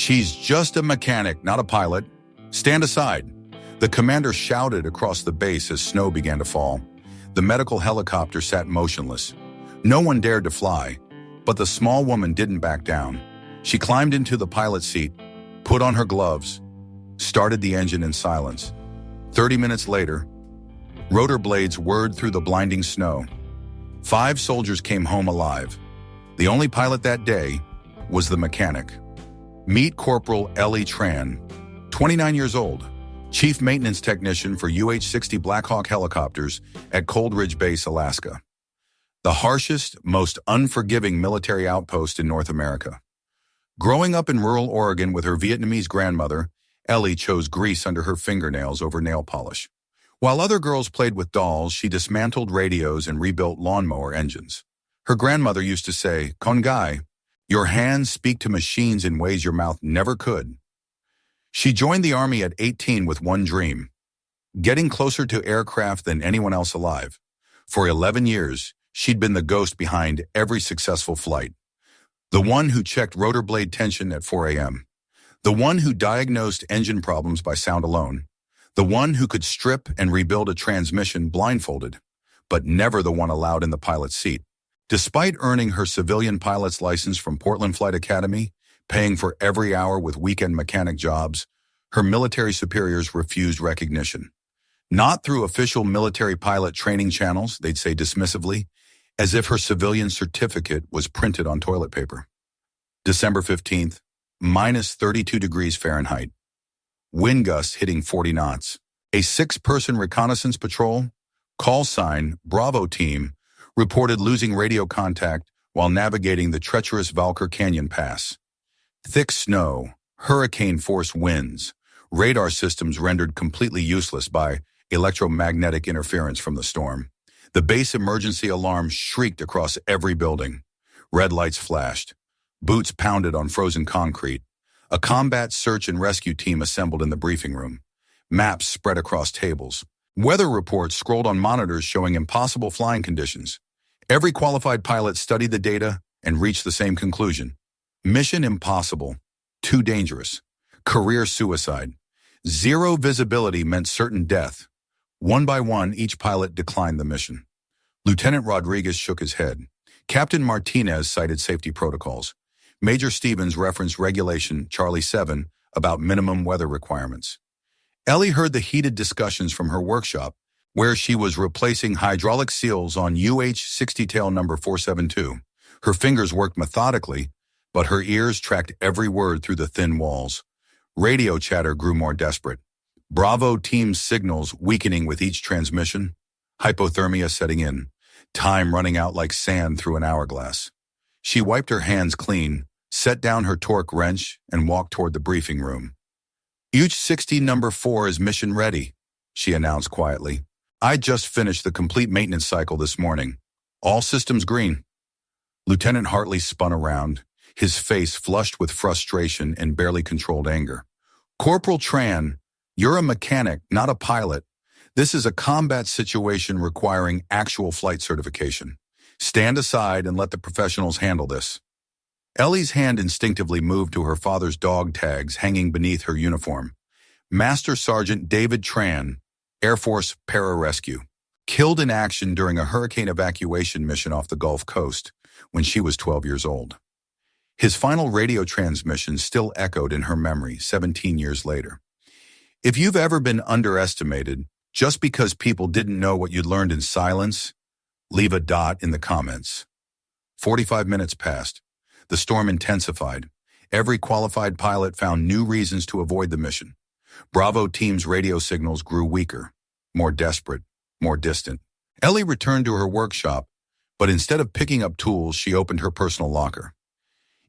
"She's just a mechanic, not a pilot. Stand aside." The commander shouted across the base as snow began to fall. The medical helicopter sat motionless. No one dared to fly, but the small woman didn't back down. She climbed into the pilot's seat, put on her gloves, started the engine in silence. 30 minutes later, rotor blades whirred through the blinding snow. 5 soldiers came home alive. The only pilot that day was the mechanic. Meet Corporal Ellie Tran, 29 years old, chief maintenance technician for UH-60 Black Hawk helicopters at Cold Ridge Base, Alaska. The harshest, most unforgiving military outpost in North America. Growing up in rural Oregon with her Vietnamese grandmother, Ellie chose grease under her fingernails over nail polish. While other girls played with dolls, she dismantled radios and rebuilt lawnmower engines. Her grandmother used to say, "Con Guy, your hands speak to machines in ways your mouth never could." She joined the Army at 18 with one dream: getting closer to aircraft than anyone else alive. For 11 years, she'd been the ghost behind every successful flight. The one who checked rotor blade tension at 4 a.m. The one who diagnosed engine problems by sound alone. The one who could strip and rebuild a transmission blindfolded, but never the one allowed in the pilot's seat. Despite earning her civilian pilot's license from Portland Flight Academy, paying for every hour with weekend mechanic jobs, her military superiors refused recognition. Not through official military pilot training channels, they'd say dismissively, as if her civilian certificate was printed on toilet paper. December 15th, minus 32 degrees Fahrenheit. Wind gusts hitting 40 knots. A 6-person reconnaissance patrol, call sign Bravo Team, reported losing radio contact while navigating the treacherous Valker Canyon Pass. Thick snow, hurricane-force winds, radar systems rendered completely useless by electromagnetic interference from the storm. The base emergency alarm shrieked across every building. Red lights flashed. Boots pounded on frozen concrete. A combat search and rescue team assembled in the briefing room. Maps spread across tables. Weather reports scrolled on monitors showing impossible flying conditions. Every qualified pilot studied the data and reached the same conclusion. Mission impossible. Too dangerous. Career suicide. Zero visibility meant certain death. One by one, each pilot declined the mission. Lieutenant Rodriguez shook his head. Captain Martinez cited safety protocols. Major Stevens referenced Regulation Charlie 7 about minimum weather requirements. Ellie heard the heated discussions from her workshop, where she was replacing hydraulic seals on UH-60 tail number 472. Her fingers worked methodically, but her ears tracked every word through the thin walls. Radio chatter grew more desperate. Bravo Team's signals weakening with each transmission. Hypothermia setting in. Time running out like sand through an hourglass. She wiped her hands clean, set down her torque wrench, and walked toward the briefing room. UH-60 number 4 is mission ready, she announced quietly. "I just finished the complete maintenance cycle this morning. All systems green." Lieutenant Hartley spun around, his face flushed with frustration and barely controlled anger. "Corporal Tran, you're a mechanic, not a pilot. This is a combat situation requiring actual flight certification. Stand aside and let the professionals handle this." Ellie's hand instinctively moved to her father's dog tags hanging beneath her uniform. Master Sergeant David Tran, Air Force Pararescue, killed in action during a hurricane evacuation mission off the Gulf Coast when she was 12 years old. His final radio transmission still echoed in her memory 17 years later. If you've ever been underestimated just because people didn't know what you'd learned in silence, leave a dot in the comments. 45 minutes passed. The storm intensified. Every qualified pilot found new reasons to avoid the mission. Bravo Team's radio signals grew weaker, more desperate, more distant. Ellie returned to her workshop, but instead of picking up tools, she opened her personal locker.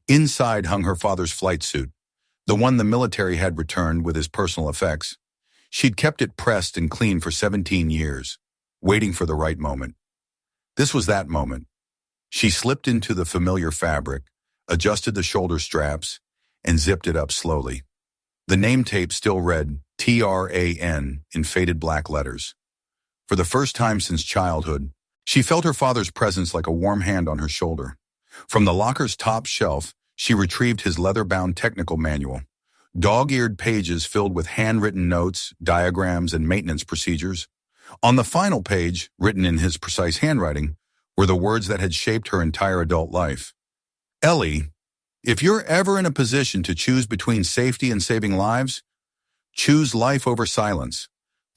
Inside hung her father's flight suit, the one the military had returned with his personal effects. She'd kept it pressed and clean for 17 years, waiting for the right moment. This was that moment. She slipped into the familiar fabric, adjusted the shoulder straps, and zipped it up slowly. The name tape still read TRAN in faded black letters. For the first time since childhood, she felt her father's presence like a warm hand on her shoulder. From the locker's top shelf, She retrieved his leather-bound technical manual. Dog-eared pages filled with handwritten notes, diagrams, and maintenance procedures. On the final page, written in his precise handwriting, were the words that had shaped her entire adult life. Ellie, if you're ever in a position to choose between safety and saving lives, choose life over silence.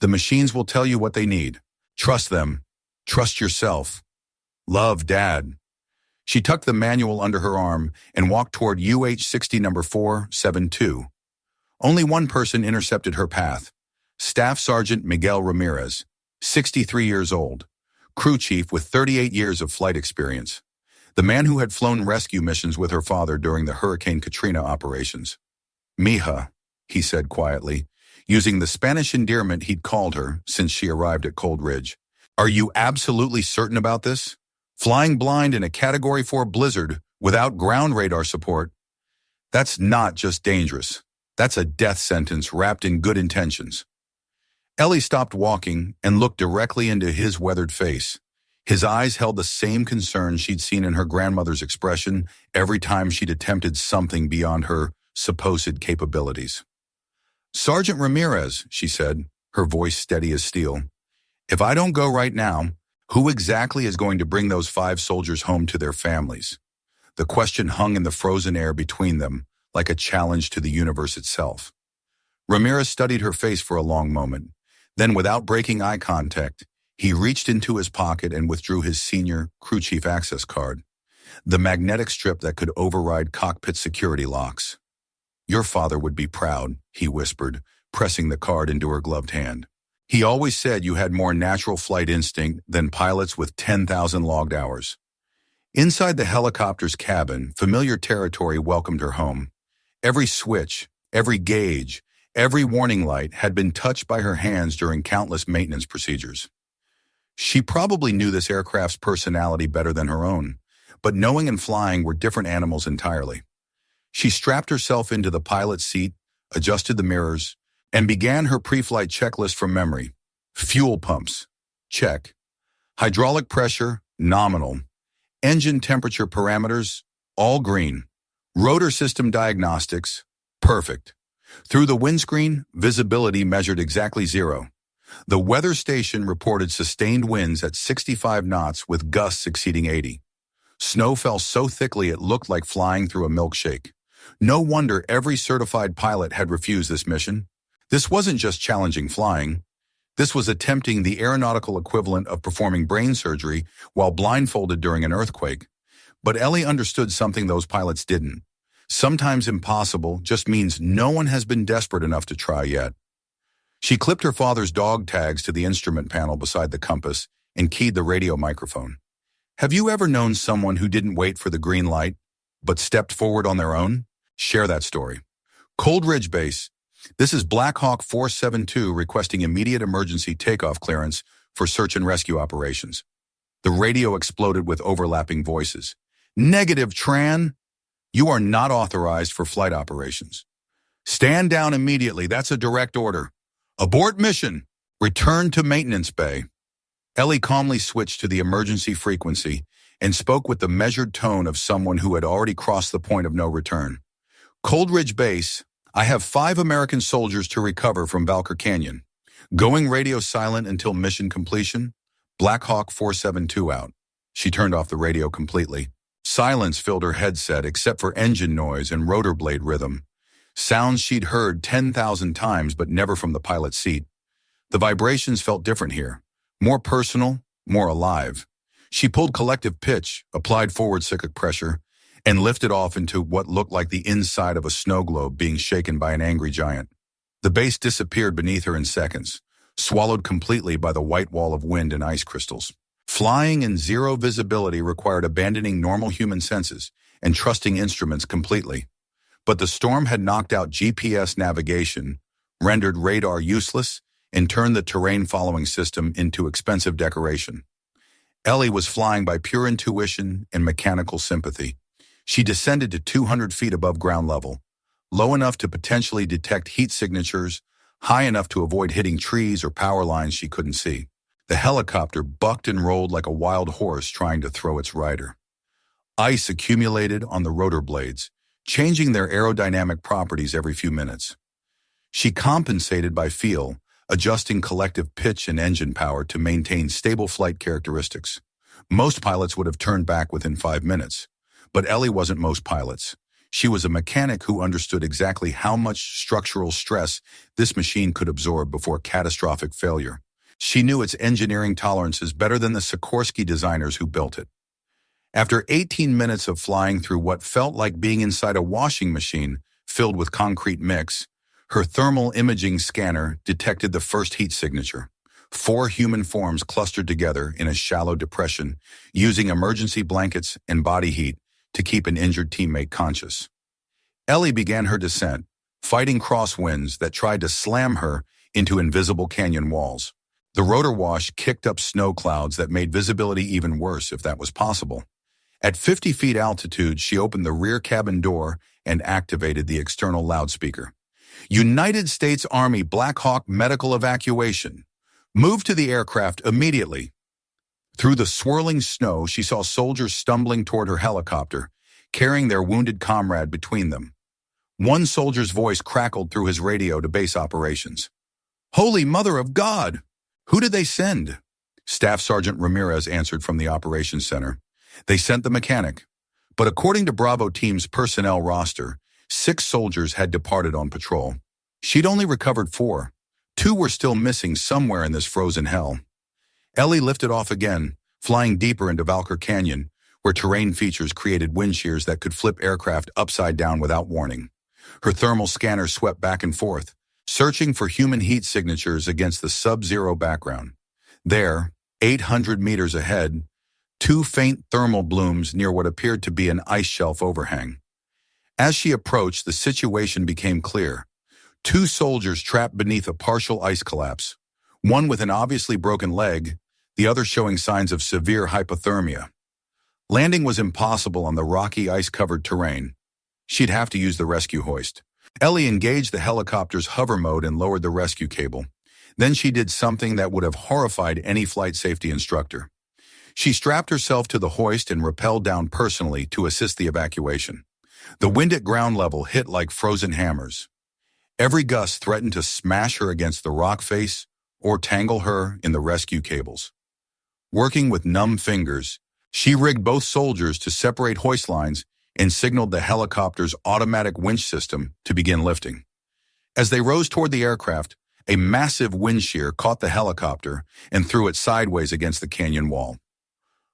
The machines will tell you what they need. Trust them. Trust yourself. Love, Dad. She tucked the manual under her arm and walked toward UH-60 number 472. Only one person intercepted her path. Staff Sergeant Miguel Ramirez, 63 years old, crew chief with 38 years of flight experience. The man who had flown rescue missions with her father during the Hurricane Katrina operations. Mija, he said quietly, using the Spanish endearment he'd called her since she arrived at Cold Ridge. Are you absolutely certain about this? Flying blind in a Category 4 blizzard without ground radar support? That's not just dangerous. That's a death sentence wrapped in good intentions. Ellie stopped walking and looked directly into his weathered face. His eyes held the same concern she'd seen in her grandmother's expression every time she'd attempted something beyond her supposed capabilities. Sergeant Ramirez, she said, her voice steady as steel. If I don't go right now, who exactly is going to bring those 5 soldiers home to their families? The question hung in the frozen air between them, like a challenge to the universe itself. Ramirez studied her face for a long moment. Then, without breaking eye contact, he reached into his pocket and withdrew his senior crew chief access card, the magnetic strip that could override cockpit security locks. Your father would be proud, he whispered, pressing the card into her gloved hand. He always said you had more natural flight instinct than pilots with 10,000 logged hours. Inside the helicopter's cabin, familiar territory welcomed her home. Every switch, every gauge, every warning light had been touched by her hands during countless maintenance procedures. She probably knew this aircraft's personality better than her own, but knowing and flying were different animals entirely. She strapped herself into the pilot's seat, adjusted the mirrors, and began her pre-flight checklist from memory. Fuel pumps, check. Hydraulic pressure, nominal. Engine temperature parameters, all green. Rotor system diagnostics, perfect. Through the windscreen, visibility measured exactly 0. The weather station reported sustained winds at 65 knots with gusts exceeding 80. Snow fell so thickly it looked like flying through a milkshake. No wonder every certified pilot had refused this mission. This wasn't just challenging flying. This was attempting the aeronautical equivalent of performing brain surgery while blindfolded during an earthquake. But Ellie understood something those pilots didn't. Sometimes impossible just means no one has been desperate enough to try yet. She clipped her father's dog tags to the instrument panel beside the compass and keyed the radio microphone. Have you ever known someone who didn't wait for the green light, but stepped forward on their own? Share that story. Cold Ridge Base. This is Black Hawk 472 requesting immediate emergency takeoff clearance for search and rescue operations. The radio exploded with overlapping voices. Negative, Tran. You are not authorized for flight operations. Stand down immediately. That's a direct order. Abort mission. Return to maintenance bay. Ellie calmly switched to the emergency frequency and spoke with the measured tone of someone who had already crossed the point of no return. Cold Ridge Base, I have 5 American soldiers to recover from Valker Canyon. Going radio silent until mission completion. Black Hawk 472 out. She turned off the radio completely. Silence filled her headset except for engine noise and rotor blade rhythm. Sounds she'd heard 10,000 times but never from the pilot's seat. The vibrations felt different here. More personal, more alive. She pulled collective pitch, applied forward cyclic pressure, and lifted off into what looked like the inside of a snow globe being shaken by an angry giant. The base disappeared beneath her in seconds, swallowed completely by the white wall of wind and ice crystals. Flying in 0 visibility required abandoning normal human senses and trusting instruments completely. But the storm had knocked out GPS navigation, rendered radar useless, and turned the terrain-following system into expensive decoration. Ellie was flying by pure intuition and mechanical sympathy. She descended to 200 feet above ground level, low enough to potentially detect heat signatures, high enough to avoid hitting trees or power lines she couldn't see. The helicopter bucked and rolled like a wild horse trying to throw its rider. Ice accumulated on the rotor blades, changing their aerodynamic properties every few minutes. She compensated by feel, adjusting collective pitch and engine power to maintain stable flight characteristics. Most pilots would have turned back within 5 minutes. But Ellie wasn't most pilots. She was a mechanic who understood exactly how much structural stress this machine could absorb before catastrophic failure. She knew its engineering tolerances better than the Sikorsky designers who built it. After 18 minutes of flying through what felt like being inside a washing machine filled with concrete mix, her thermal imaging scanner detected the first heat signature. 4 human forms clustered together in a shallow depression, using emergency blankets and body heat to keep an injured teammate conscious. Ellie began her descent, fighting crosswinds that tried to slam her into invisible canyon walls. The rotor wash kicked up snow clouds that made visibility even worse, if that was possible. At 50 feet altitude, she opened the rear cabin door and activated the external loudspeaker. United States Army Black Hawk medical evacuation. Move to the aircraft immediately. Through the swirling snow, she saw soldiers stumbling toward her helicopter, carrying their wounded comrade between them. One soldier's voice crackled through his radio to base operations. "Holy Mother of God! Who did they send?" Staff Sergeant Ramirez answered from the operations center. "They sent the mechanic." But according to Bravo Team's personnel roster, 6 soldiers had departed on patrol. She'd only recovered 4. 2 were still missing somewhere in this frozen hell. Ellie lifted off again, flying deeper into Valkyr Canyon, where terrain features created wind shears that could flip aircraft upside down without warning. Her thermal scanner swept back and forth, searching for human heat signatures against the sub-zero background. There, 800 meters ahead, 2 faint thermal blooms near what appeared to be an ice shelf overhang. As she approached, the situation became clear. 2 soldiers trapped beneath a partial ice collapse, one with an obviously broken leg, the other showing signs of severe hypothermia. Landing was impossible on the rocky, ice-covered terrain. She'd have to use the rescue hoist. Ellie engaged the helicopter's hover mode and lowered the rescue cable. Then she did something that would have horrified any flight safety instructor. She strapped herself to the hoist and rappelled down personally to assist the evacuation. The wind at ground level hit like frozen hammers. Every gust threatened to smash her against the rock face or tangle her in the rescue cables. Working with numb fingers, she rigged both soldiers to separate hoist lines and signaled the helicopter's automatic winch system to begin lifting. As they rose toward the aircraft, a massive wind shear caught the helicopter and threw it sideways against the canyon wall.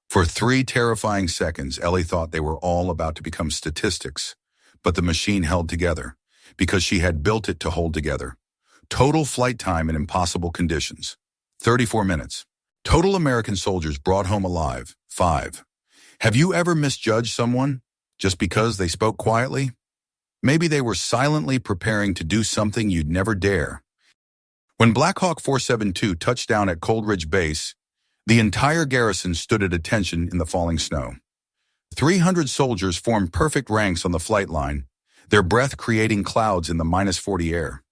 For 3 terrifying seconds, Ellie thought they were all about to become statistics, but the machine held together because she had built it to hold together. Total flight time in impossible conditions, 34 minutes. Total American soldiers brought home alive, 5. Have you ever misjudged someone just because they spoke quietly? Maybe they were silently preparing to do something you'd never dare. When Black Hawk 472 touched down at Cold Ridge Base, the entire garrison stood at attention in the falling snow. 300 soldiers formed perfect ranks on the flight line, their breath creating clouds in the -40 air.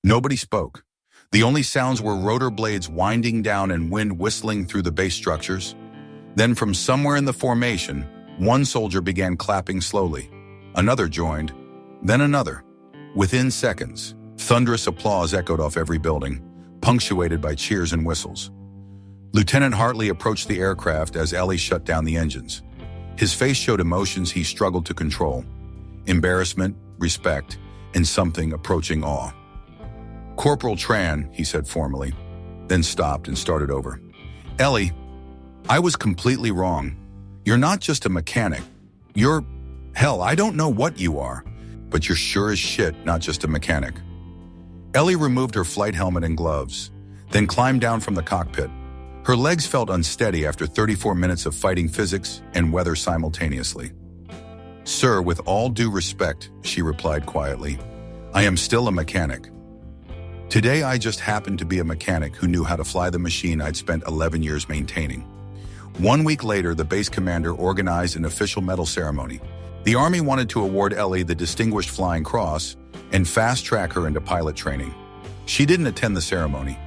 Nobody spoke. The only sounds were rotor blades winding down and wind whistling through the base structures. Then from somewhere in the formation, one soldier began clapping slowly. Another joined, then another. Within seconds, thunderous applause echoed off every building, punctuated by cheers and whistles. Lieutenant Hartley approached the aircraft as Ellie shut down the engines. His face showed emotions he struggled to control: embarrassment, respect, and something approaching awe. "Corporal Tran," he said formally, then stopped and started over. "Ellie, I was completely wrong. You're not just a mechanic. Hell, I don't know what you are, but you're sure as shit not just a mechanic." Ellie removed her flight helmet and gloves, then climbed down from the cockpit. Her legs felt unsteady after 34 minutes of fighting physics and weather simultaneously. "Sir, with all due respect," she replied quietly, "I am still a mechanic. Today I just happened to be a mechanic who knew how to fly the machine I'd spent 11 years maintaining." 1 week later, the base commander organized an official medal ceremony. The Army wanted to award Ellie the Distinguished Flying Cross and fast-track her into pilot training. She didn't attend the ceremony.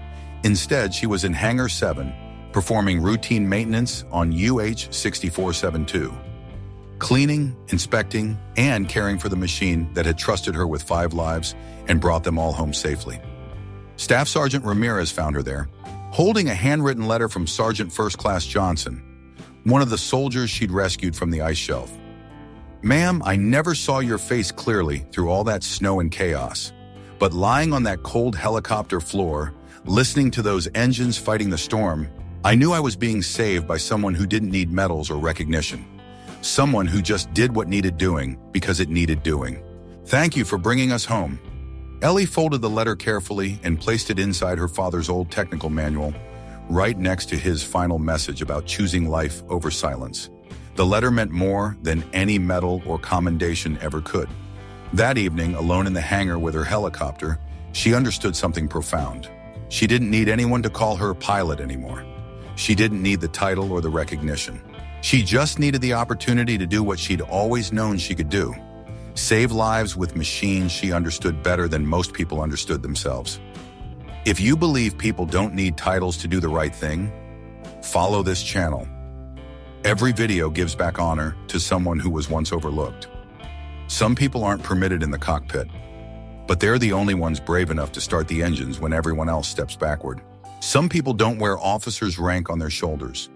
Instead, she was in Hangar 7, performing routine maintenance on UH-6472. cleaning, inspecting, and caring for the machine that had trusted her with 5 lives and brought them all home safely. Staff Sergeant Ramirez found her there, holding a handwritten letter from Sergeant First Class Johnson, one of the soldiers she'd rescued from the ice shelf. "Ma'am, I never saw your face clearly through all that snow and chaos, but lying on that cold helicopter floor, listening to those engines fighting the storm, I knew I was being saved by someone who didn't need medals or recognition. Someone who just did what needed doing because it needed doing. Thank you for bringing us home." Ellie folded the letter carefully and placed it inside her father's old technical manual, right next to his final message about choosing life over silence. The letter meant more than any medal or commendation ever could. That evening, alone in the hangar with her helicopter, she understood something profound. She didn't need anyone to call her pilot anymore. She didn't need the title or the recognition. She just needed the opportunity to do what she'd always known she could do: save lives with machines she understood better than most people understood themselves. If you believe people don't need titles to do the right thing, follow this channel. Every video gives back honor to someone who was once overlooked. Some people aren't permitted in the cockpit, but they're the only ones brave enough to start the engines when everyone else steps backward. Some people don't wear officers' rank on their shoulders,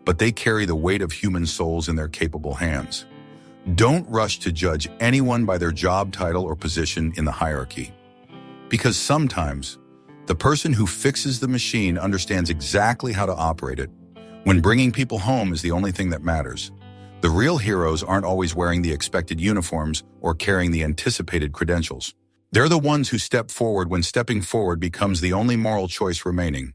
but they carry the weight of human souls in their capable hands. Don't rush to judge anyone by their job title or position in the hierarchy, because sometimes the person who fixes the machine understands exactly how to operate it. When bringing people home is the only thing that matters. The real heroes aren't always wearing the expected uniforms or carrying the anticipated credentials. They're the ones who step forward when stepping forward becomes the only moral choice remaining.